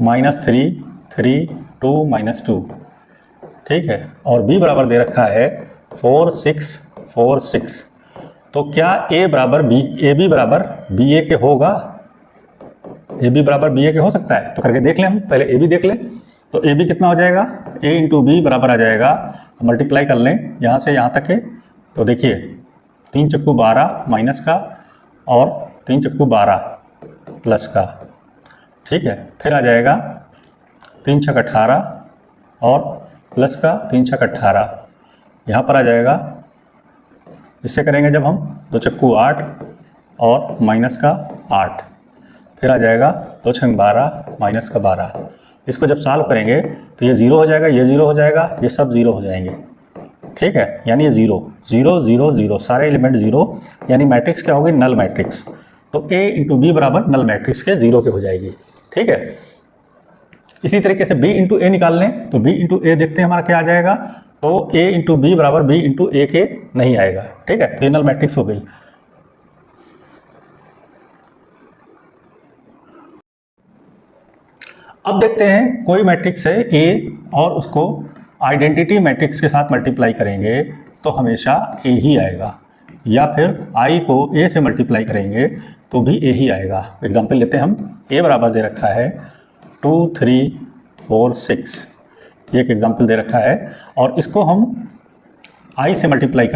-3 3 2 -2। ठीक है, और B बराबर दे रखा है 4 6 4 6। तो क्या ए बराबर बी, ए बी बराबर बी ए के होगा? ए बी बराबर बी ए के हो सकता है? तो करके देख लें हम, पहले ए बी देख लें। तो ए बी कितना हो जाएगा, ए इंटू बी बराबर आ जाएगा, मल्टीप्लाई कर लें यहाँ से यहाँ तक के। तो देखिए 3 चक्कू 12 माइनस का, और 3 चक्कू 12 प्लस का। ठीक है, फिर आ जाएगा 3 छक 18 और प्लस का 3 छक 18, यहाँ पर आ जाएगा। इससे करेंगे जब हम 2 चक्कू 8 और माइनस का 8, फिर आ जाएगा 2 छक 12 माइनस का 12। इसको जब सॉल्व करेंगे तो ये 0 हो जाएगा, ये 0 हो जाएगा, ये सब 0 हो जाएंगे। ठीक है, यानी ये 0 0 0 0 सारे एलिमेंट 0, यानी मैट्रिक्स क्या होगी, नल मैट्रिक्स। तो A इंटू बी बराबर नल मैट्रिक्स के 0 के हो जाएगी। ठीक है, इसी तरीके से B इंटू ए निकाल लें, तो B इंटू ए देखते हैं हमारा क्या आ जाएगा। तो A इंटू बी बराबर B इंटू ए के नहीं आएगा। ठीक है, तो ये नल मैट्रिक्स हो गई। अब देखते हैं कोई मैट्रिक्स है A, और उसको आइडेंटिटी मैट्रिक्स के साथ मल्टीप्लाई करेंगे तो हमेशा A ही आएगा, या फिर I को A से मल्टीप्लाई करेंगे तो भी A ही आएगा। एग्जांपल लेते हैं हम, A बराबर दे रखा है 2 3 4 6, ये एक एग्जांपल दे रखा है, और इसको हम I से मल्टीप्लाई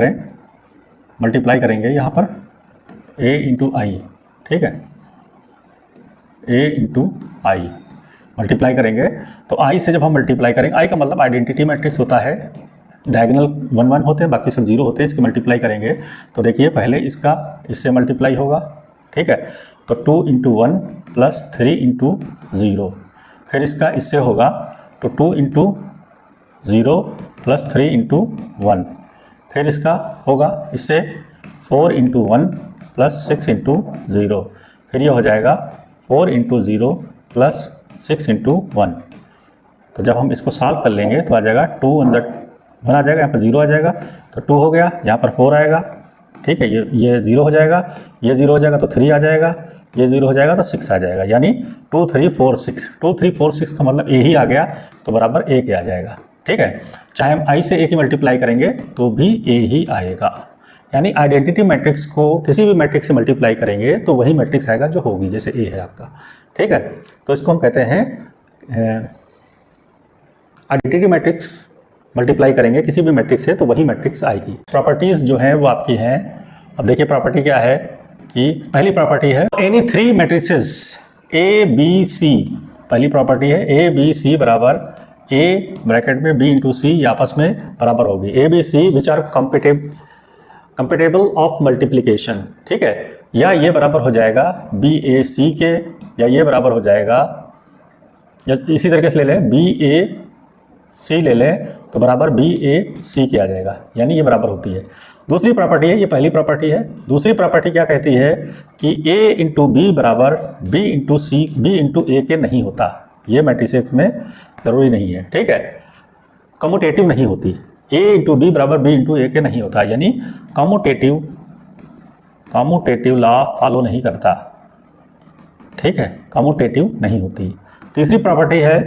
करेंगे यहाँ पर A इंटू आई। ठीक है, A इंटू आई मल्टीप्लाई करेंगे। तो I से जब हम मल्टीप्लाई करेंगे, I का मतलब आइडेंटिटी मैट्रिक्स होता है, डायगोनल 1 1 होते हैं, बाकी सब 0 होते हैं। इसके मल्टीप्लाई करेंगे तो देखिए पहले इसका इससे मल्टीप्लाई होगा। ठीक है, तो 2 इंटू 1 प्लस 3 इंटू 0, फिर इसका इससे होगा तो 2 इंटू 0 प्लस 3 इंटू 1, फिर इसका होगा इससे 4 इंटू 1 प्लस 6 इंटू 0, फिर ये हो जाएगा 4 इंटू 0 प्लस 6 इंटू 1। तो जब हम इसको सॉल्व कर लेंगे तो आ जाएगा 2 अंदर 1 आ जाएगा, यहाँ पर 0 आ जाएगा, तो 2 हो गया, यहाँ पर 4 आएगा, ठीक है, ये 0 हो जाएगा, ये 0 हो जाएगा तो 3 आ जाएगा, ये 0 हो जाएगा तो 6 आ जाएगा, यानी 2 3 4 6, 2 3 4 6 का मतलब ए ही आ गया तो बराबर ए के आ जाएगा। ठीक है, चाहे हम आई से ए की मल्टीप्लाई करेंगे तो भी ए ही आएगा, यानी आइडेंटिटी मैट्रिक्स को किसी भी मैट्रिक्स से मल्टीप्लाई करेंगे तो वही मैट्रिक्स आएगा जो होगी, जैसे ए है आपका। ठीक है, तो इसको हम कहते हैं आइडेंटिटी मैट्रिक्स मल्टीप्लाई करेंगे किसी भी मैट्रिक्स से तो वही मैट्रिक्स आएगी। प्रॉपर्टीज़ जो हैं वो आपकी हैं, अब देखिए प्रॉपर्टी क्या है कि पहली प्रॉपर्टी है any 3 matrices A B C, पहली प्रॉपर्टी है ए बी सी बराबर ए ब्रैकेट में बी इंटू सी, ये आपस में बराबर होगी, A B C which are compatible of multiplication. ठीक है, या ये बराबर हो जाएगा बी ए सी के, या ये बराबर हो जाएगा, या इसी तरीके से ले लें बी ए सी ले लें तो बराबर बी ए सी के आ जाएगा, यानी ये बराबर होती है। दूसरी प्रॉपर्टी है, ये पहली प्रॉपर्टी है, दूसरी प्रॉपर्टी क्या कहती है कि ए इंटू बी बराबर बी इंटू सी, बी इंटू ए के नहीं होता, ये मैट्रिसेस में ज़रूरी नहीं है। ठीक है, कम्यूटेटिव नहीं होती, ए इंटू बी बराबर बी इंटू ए के नहीं होता, यानी कम्यूटेटिव लॉ फॉलो नहीं करता। ठीक है, कम्यूटेटिव नहीं होती। तीसरी प्रॉपर्टी है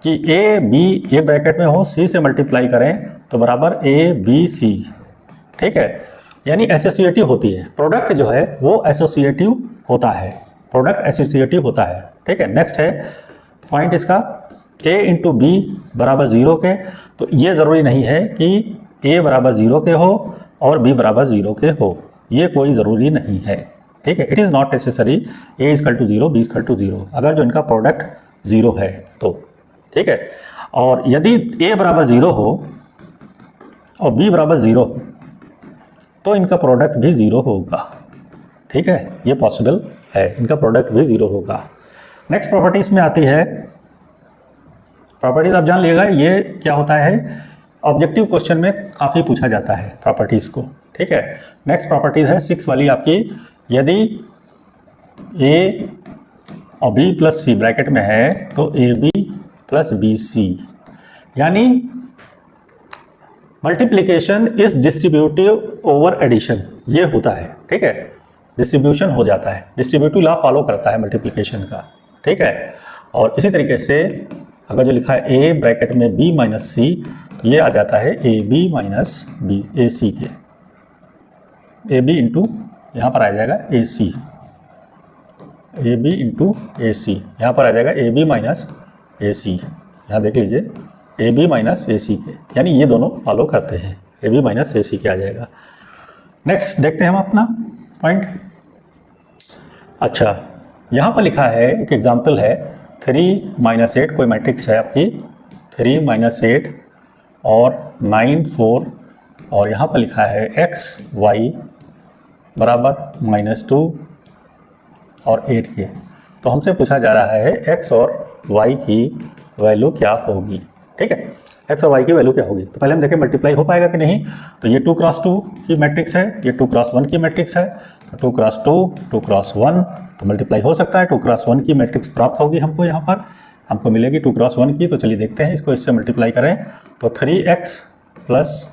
कि ए बी एक ब्रैकेट में हो, सी से मल्टीप्लाई करें तो बराबर ए बी सी। ठीक है, यानी एसोसिएटिव होती है, प्रोडक्ट जो है वो एसोसिएटिव होता है, प्रोडक्ट एसोसिएटिव होता है। ठीक है, नेक्स्ट है पॉइंट इसका ए इंटू बी बराबर 0 के, तो ये ज़रूरी नहीं है कि ए बराबर 0 के हो और बी बराबर 0 के हो, ये कोई ज़रूरी नहीं है। ठीक है, it is not necessary A equal to 0 B equal to 0, अगर जो इनका प्रोडक्ट 0 है तो। ठीक है, और यदि ए बराबर 0 हो और बी बराबर 0 तो इनका प्रोडक्ट भी 0 होगा। ठीक है, ये पॉसिबल है, इनका प्रोडक्ट भी 0 होगा। नेक्स्ट प्रॉपर्टी इसमें आती है, प्रॉपर्टीज आप जान लीजिएगा ये क्या होता है, ऑब्जेक्टिव क्वेश्चन में काफ़ी पूछा जाता है प्रॉपर्टीज़ को। ठीक है, नेक्स्ट प्रॉपर्टीज है 6 वाली आपकी, यदि ए और बी प्लस सी ब्रैकेट में है तो A B plus B C, यानी multiplication is distributive over addition, ये होता है। ठीक है, डिस्ट्रीब्यूशन हो जाता है, डिस्ट्रीब्यूटिव लॉ फॉलो करता है मल्टीप्लिकेशन का। ठीक है, और इसी तरीके से अगर जो लिखा है ए ब्रैकेट में बी माइनस सी तो ये आ जाता है ए बी माइनस बी ए सी के, ए बी इंटू यहाँ पर आ जाएगा ए सी, ए बी इंटू ए सी, यहाँ पर आ जाएगा ए बी माइनस ए सी, यहाँ देख लीजिए ए बी माइनस ए सी के, यानी ये दोनों फॉलो करते हैं, ए बी माइनस ए सी के आ जाएगा। नेक्स्ट देखते हैं हम अपना पॉइंट। अच्छा, यहाँ पर लिखा है एक एग्जाम्पल है 3 - 8, कोई मैट्रिक्स है आपकी 3 - 8 और 9 4, और यहाँ पर लिखा है x y बराबर -2 और 8 के। तो हमसे पूछा जा रहा है x और y की वैल्यू क्या होगी। ठीक है, x और y की वैल्यू क्या होगी, तो पहले हम देखें मल्टीप्लाई हो पाएगा कि नहीं। तो ये 2 क्रॉस 2 की मैट्रिक्स है, ये 2 क्रॉस 1 की मैट्रिक्स है, तो 2 क्रॉस 2 2 क्रॉस 1 तो मल्टीप्लाई हो सकता है। 2 क्रॉस 1 की मैट्रिक्स प्राप्त होगी हमको, यहाँ पर हमको मिलेगी 2 क्रॉस 1 की। तो चलिए देखते हैं इसको, इससे मल्टीप्लाई करें तो 3x प्लस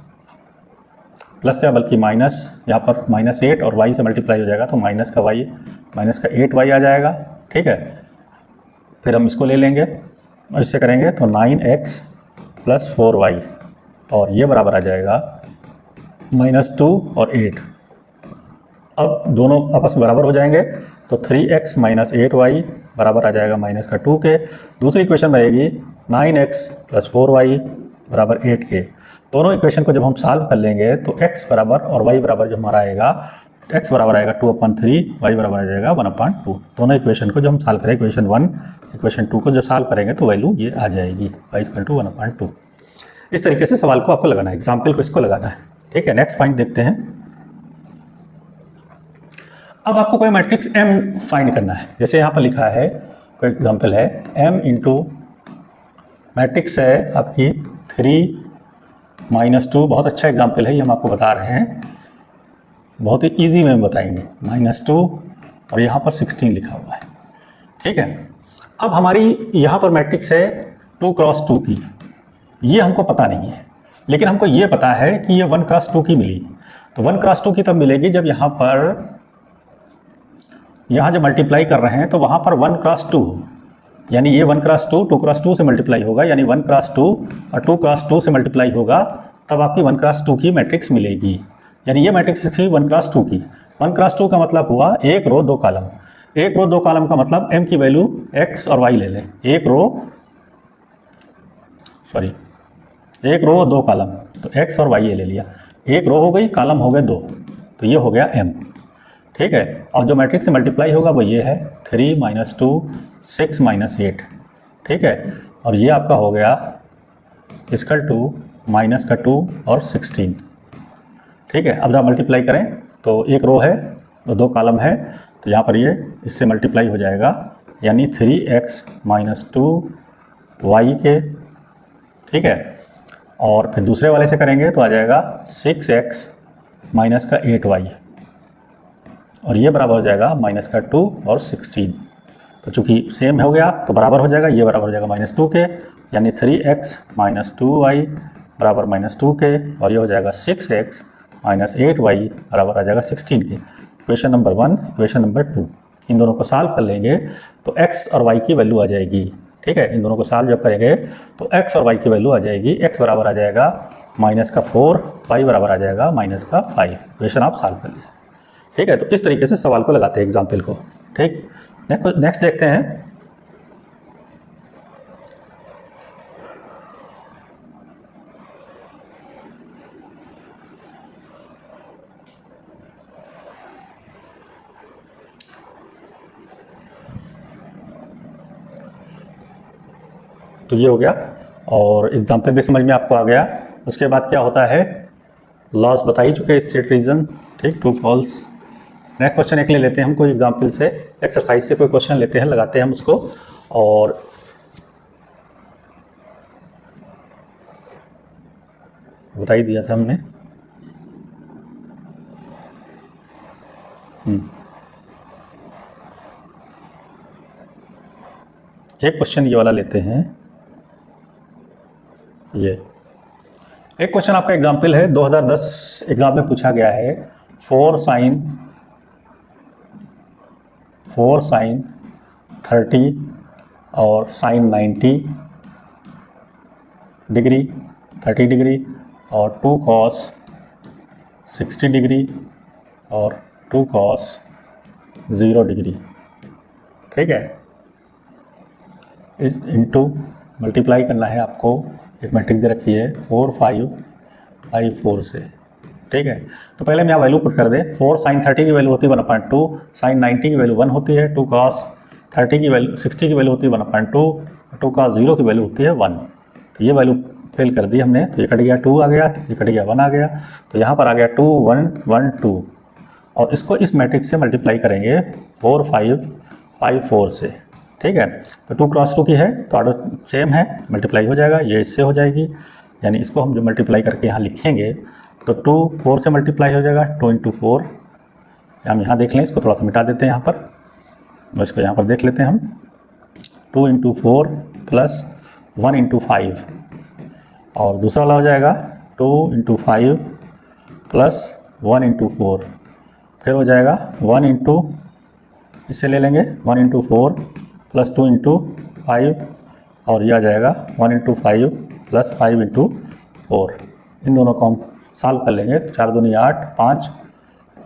क्या बल्कि माइनस, यहाँ पर -8 और y से मल्टीप्लाई हो जाएगा तो माइनस का 8y आ जाएगा। ठीक है, फिर हम इसको ले लेंगे और इससे करेंगे तो 9x प्लस 4y और ये बराबर आ जाएगा -2 और 8। अब दोनों आपस में बराबर हो जाएंगे तो 3x - 8y बराबर आ जाएगा -2 के। दूसरी इक्वेशन रहेगी 9x प्लस 4y बराबर 8 के। दोनों इक्वेशन को जब हम सॉल्व कर लेंगे तो x बराबर और y बराबर जो हमारा आएगा, x बराबर आएगा 2/3, y बराबर आ जाएगा 1/2। दोनों इक्वेशन को जब हम सॉल्व करें, इक्वेशन 1 इक्वेशन 2 को जब सॉल्व करेंगे तो वैल्यू ये आ जाएगी y = 1/2। इस तरीके से सवाल को आपको लगाना है, एग्जाम्पल को इसको लगाना है। ठीक है, नेक्स्ट पॉइंट देखते हैं। अब आपको कोई मैट्रिक्स m फाइंड करना है, जैसे यहाँ पर लिखा है कोई एग्जाम्पल है m इंटू मैट्रिक्स है आपकी 3 -2, बहुत अच्छा एग्जाम्पल है, ये हम आपको बता रहे हैं, बहुत ही इजी में बताएंगे। -2 और यहाँ पर 16 लिखा हुआ है। ठीक है, अब हमारी यहाँ पर मैट्रिक्स है 2 क्रॉस 2 की, ये हमको पता नहीं है, लेकिन हमको ये पता है कि ये 1 क्रॉस 2 की मिली। तो 1 क्रॉस 2 की तब मिलेगी जब यहाँ जब मल्टीप्लाई कर रहे हैं तो वहाँ पर 1 क्रॉस 2, यानी ये 1 क्रॉस 2 2 क्रॉस 2 से मल्टीप्लाई होगा, यानी 1 क्रॉस 2 और 2 क्रॉस 2 से मल्टीप्लाई होगा, तब आपकी 1 क्रॉस 2 की मैट्रिक्स मिलेगी। यानी ये मैट्रिक्स थी 1 क्रॉस 2 की। 1 क्रॉस 2 का मतलब हुआ एक रो 2 कॉलम। एक रो 2 कॉलम का मतलब m की वैल्यू x और y ले लें। एक रो 2 कॉलम, तो x और y ये ले लिया। एक रो हो गई, कॉलम हो गए 2, तो ये हो गया m। ठीक है, और जो मैट्रिक्स से मल्टीप्लाई होगा वो ये है 3 - 2 6 - 8। ठीक है, और ये आपका हो गया इसका 2 माइनस का 2 और 16। ठीक है, अब जब मल्टीप्लाई करें तो एक रो है तो 2 कॉलम है, तो यहाँ पर ये इससे मल्टीप्लाई हो जाएगा, यानी 3x - 2y के। ठीक है, और फिर दूसरे वाले से करेंगे तो आ जाएगा 6x माइनस का 8y, और ये बराबर हो जाएगा माइनस का 2 और 16। तो चूंकि सेम हो गया तो बराबर हो जाएगा, ये बराबर हो जाएगा -2 के, यानी 3x - 2y बराबर -2 के, और ये हो जाएगा 6x - 8y बराबर आ जाएगा 16 के। इक्वेशन नंबर 1, इक्वेशन नंबर 2, इन दोनों को सॉल्व कर लेंगे तो x और y की वैल्यू आ जाएगी। ठीक है, इन दोनों को सॉल्व जब करेंगे तो x और y की वैल्यू आ जाएगी। x बराबर आ जाएगा -4, y बराबर आ जाएगा -5। इक्वेशन आप सॉल्व कर लीजिए। ठीक है, तो इस तरीके से सवाल को लगाते हैं एग्जाम्पल को। ठीक, नेक्स्ट देखते हैं। तो ये हो गया, और एग्जाम्पल भी समझ में आपको आ गया। उसके बाद क्या होता है, लॉस बता ही चुके स्टेट रीजन। ठीक, ट्रू फॉल्स। नेक्स्ट क्वेश्चन एक ले लेते हैं हम, कोई एग्जाम्पल से, एक्सरसाइज से कोई क्वेश्चन लेते हैं, लगाते हैं हम उसको। और बता ही दिया था हमने। एक क्वेश्चन ये वाला लेते हैं। ये एक क्वेश्चन आपका एग्जाम्पल है, 2010 एग्जाम में पूछा गया है। 4 sin 30 और sin 90 डिग्री 30 डिग्री, और 2 cos 60 डिग्री, और 2 cos 0 डिग्री। ठीक है, इस इंटू मल्टीप्लाई करना है आपको। एक मैट्रिक दे रखी है 4 5 5 4 से। ठीक है, तो पहले हम यहाँ वैल्यू पुट कर दें। 4 sin 30 की वैल्यू होती है 1/2, sin 90 की वैल्यू 1 होती है, 2 cos 30 की वैल्यू 60 की वैल्यू होती है 1/2, 2 cos 0 की वैल्यू होती है 1। तो ये वैल्यू फिल कर दी हमने, तो ये कट गया 2 आ गया, ये कट गया 1 आ गया, तो यहाँ पर आ गया 2 1 1 2, और इसको इस मैट्रिक्स से मल्टीप्लाई करेंगे 4 5 5 4 से। ठीक है, तो 2 क्रॉस 2 की है तो ऑर्डर सेम है, मल्टीप्लाई हो जाएगा, ये इससे हो जाएगी, यानी इसको हम जो मल्टीप्लाई करके यहाँ लिखेंगे तो 2 4 से मल्टीप्लाई हो जाएगा, 2 × 4। हम यहाँ देख लें, इसको थोड़ा सा मिटा देते हैं यहाँ पर, इसको यहाँ पर देख लेते हैं हम। 2 × 4 प्लस 1 × 5, और दूसरा वाला हो जाएगा 2 × 5 प्लस 1 × 4, फिर हो जाएगा 1 × इससे ले लेंगे 1 × 4 प्लस 2 × 5, और यह आ जाएगा 1 × 5 प्लस 5 × 4। इन दोनों को हम सॉल्व कर लेंगे। 4 दूनी 8, 5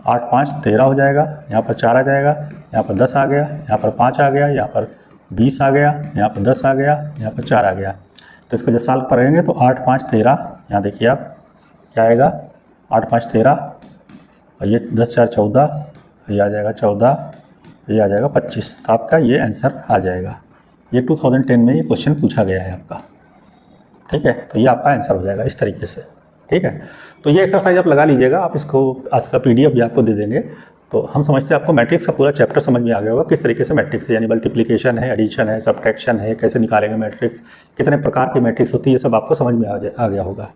8 5 13 हो जाएगा, यहाँ पर 4 आ जाएगा, यहाँ पर 10 आ गया, यहाँ पर 5 आ गया, यहाँ पर 20 आ गया, यहाँ पर 10 आ गया, यहाँ पर 4 आ गया। तो इसको जब सॉल्व करेंगे तो 8 5 13, यहाँ देखिए आप क्या आएगा, 8 5 13, और ये 10 4 14, ये आ जाएगा 14, ये आ जाएगा 25। तो आपका ये आंसर आ जाएगा। ये 2010 में ये क्वेश्चन पूछा गया है आपका। ठीक है, तो ये आपका आंसर हो जाएगा इस तरीके से। ठीक है, तो ये एक्सरसाइज आप लगा लीजिएगा। आप इसको आज का PDF भी आपको दे देंगे। तो हम समझते हैं आपको मैट्रिक्स का पूरा चैप्टर समझ में आ गया होगा, किस तरीके से मैट्रिक्स है, यानी मल्टीप्लिकेशन है, एडिशन है, सब्ट्रैक्शन है, कैसे निकालेंगे मैट्रिक्स, कितने प्रकार की मैट्रिक्स होती है, ये सब आपको समझ में आ गया होगा।